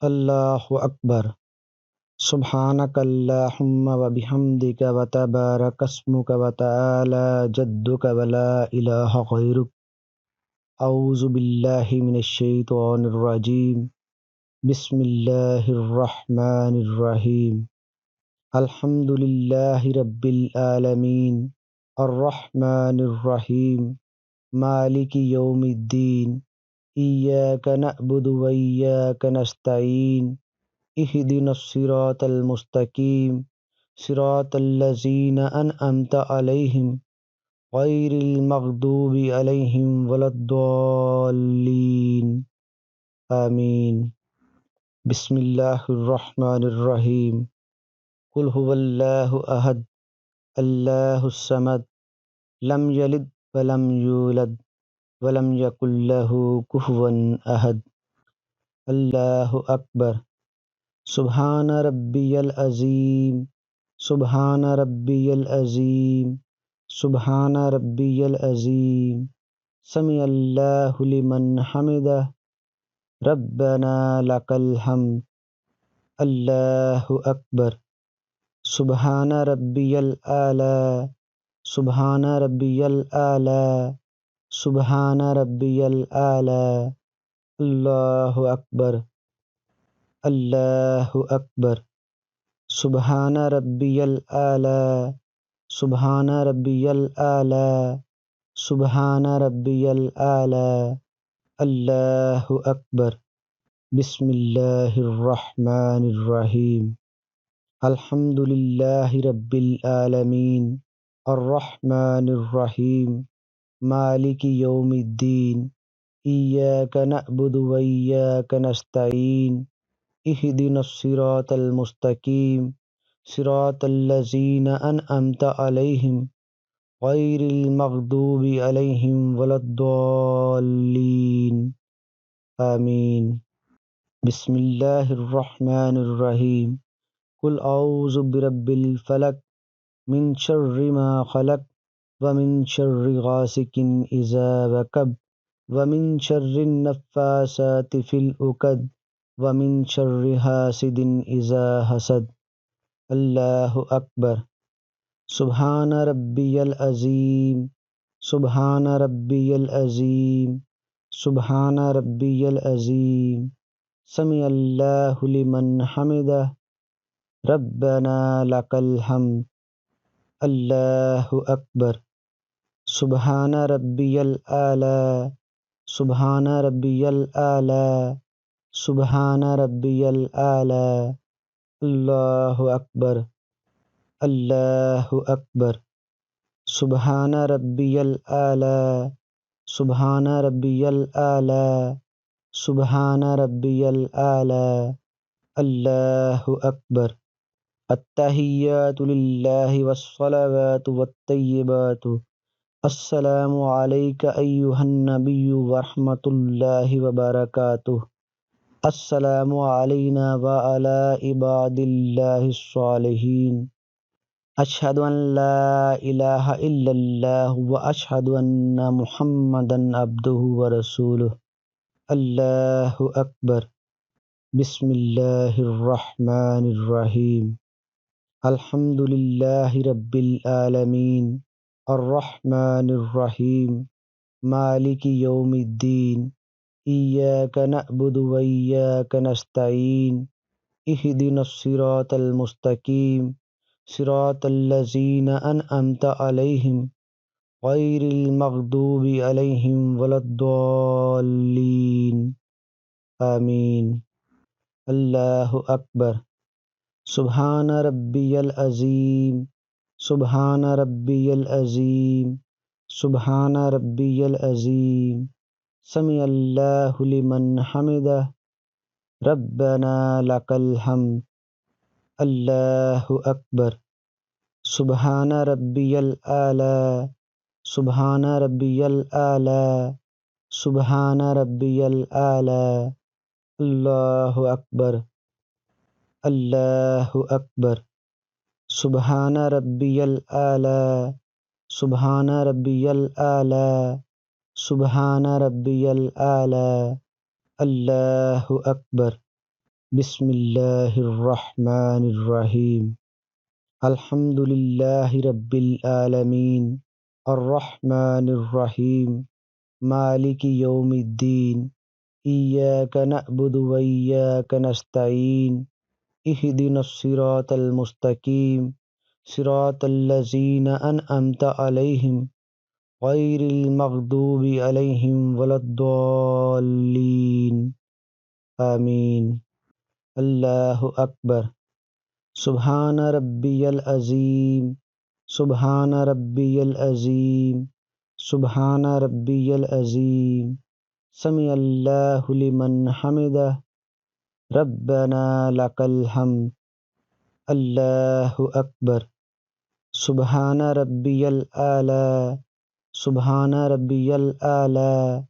اللہ اکبر۔ سبحانک اللہم و بحمدک و تبارک اسمک و تعالی جدک و لا الہ غیرک۔ اعوذ باللہ من الشیطان الرجیم۔ بسم اللہ الرحمن الرحیم۔ الحمد للہ رب العالمین الرحمن الرحیم مالک یوم الدین۔ ایاک نعبد و ایاک نستعین۔ اہدنا الصراط المستقیم صراط الذین انعمت علیہم غیر المغضوب علیہم ولا الضالین آمین۔ بسم اللہ الرحمن الرحیم۔ قل هو اللہ احد اللہ الصمد لم یلد ولم یولد ولم یکن لہ کفوا احد۔ اللہ اکبر۔ سبحان ربی العظیم سبحان ربی العظیم سبحان ربی العظیم۔ سمع اللہ لمن حمدہ ربنا لک الحمد۔ اللہ اکبر۔ سبحان ربی الاعلی سبحان ربی الاعلی سبحان ربی الاعلی۔ اللہ اکبر اللہ اکبر۔ سبحان ربی الاعلی سبحان ربی الاعلی سبحان ربی الاعلی۔ اللہ اکبر۔ بسم اللہ الرحمن الرحیم۔ الحمد للہ رب العالمین الرحمن الرحیم مالک یوم الدین۔ ایاک نعبد و ایاک نستعین۔ اہدنا الصراط المستقیم صراط الذین انعمت علیہم غیر المغضوب علیہم ولا الضالین آمین۔ بسم اللہ الرحمن الرحیم۔ قل اعوذ برب الفلق من شر ما خلق ومن شر غاسق اذا وقب ومن شر النفاثات فی العقد ومن شر حاسد اذا حسد۔ اللہ اکبر۔ سبحان ربی العظیم سبحان ربی العظیم سبحان ربی العظیم۔ سمع اللہ لمن حمدہ ربنا لک الحمد۔ اللہ اکبر۔ سبحان ربی الاعلی سبحان ربی الاعلی سبحان ربی الاعلی۔ اللہ اکبر اللہ اکبر۔ سبحان ربی الاعلی سبحان ربی الاعلی سبحان ربی الاعلی۔ اللہ اکبر۔ التحیات للہ والصلوات والطیبات۔ السلام علیک ایہا النبی ورحمۃ اللہ وبرکاتہ۔ السلام علینا وعلی عباد اللہ الصالحین۔ اشہد ان لا الہ الا اللہ واشہد ان محمدا عبدہ ورسولہ۔ اللہ اکبر۔ بسم اللہ الرحمن الرحیم۔ الحمد للہ رب العالمین الرحمن الرحیم مالک یوم الدین۔ ایاک نعبد و ایاک نستعین۔ اہدنا الصراط المستقیم صراط الذین انعمت علیہم غیر المغضوب علیہم ولا الضالین آمین۔ اللہ اکبر۔ سبحان ربی العظیم سبحان ربی العظیم سبحان ربی العظیم۔ سمع اللہ لمن حمدہ ربنا لک الحمد۔ اللہ اکبر۔ سبحان ربی الاعلی سبحان ربی الاعلی سبحان ربی الاعلی۔ اللہ اکبر اللہ اکبر۔ سبحان ربی الاعلی سبحان ربی الاعلی سبحان ربی الاعلی۔ اللہ اکبر۔ بسم اللہ الرحمن الرحیم الحمد للہ رب العالمین الرحمن الرحیم مالک یوم الدین ایاک نعبد و ایاک نستعین اہدنا الصراط المستقیم صراط الذین انعمت علیہم غیر المغضوب علیہم ولا الضالین آمین۔ اللہ اکبر۔ سبحان ربی العظیم سبحان ربی العظیم سبحان ربی العظیم سمع اللہ لمن حمدہ ربنا لک الحمد۔ اللہ اکبر۔ سبحان ربی العلی سبحان ربی العلی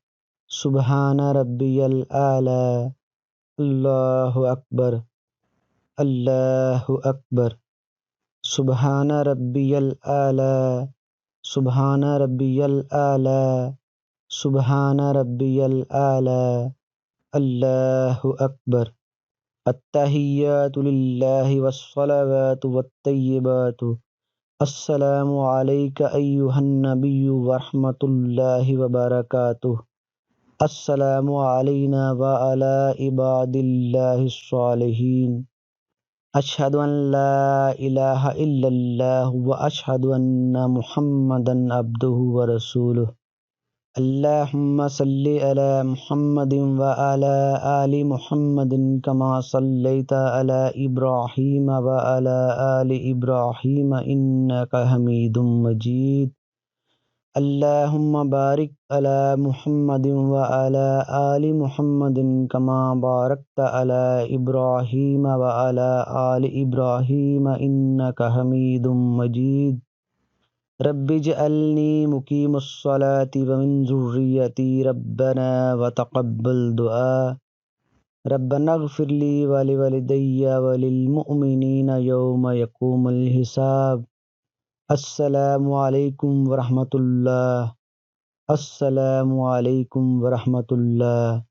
سبحان ربی العلی۔ اللہ اکبر اللہ اکبر۔ سبحان ربی العلی سبحان ربی العلی سبحان ربی العلی۔ اللہ اکبر۔ التحیات للہ والصلوات والطیبات السلام علیک ایہا النبی ورحمۃ اللہ وبرکاتہ۔ السلام علینا وعلی عباد اللہ الصالحین۔ اشہد ان لا الہ الا اللہ واشہد ان محمدا عبدہ ورسولہ۔ اللہم صلی علی محمد وعلی آل محمد کما صلیت علی ابراہیم وعلی آل ابراہیم انک حمید مجید۔ اللہم بارک علی محمد وعلی آل محمد کما بارکت علی ابراہیم وعلی آل ابراہیم انک حمید مجید۔ رب اجعلنی مقیم الصلاة ومن ذریتی ربنا وتقبل دعاء۔ ربنا اغفر لی ولوالدی وللمؤمنین یوم یقوم الحساب۔ السلام علیکم ورحمۃ اللہ۔ السلام علیکم ورحمۃ اللہ۔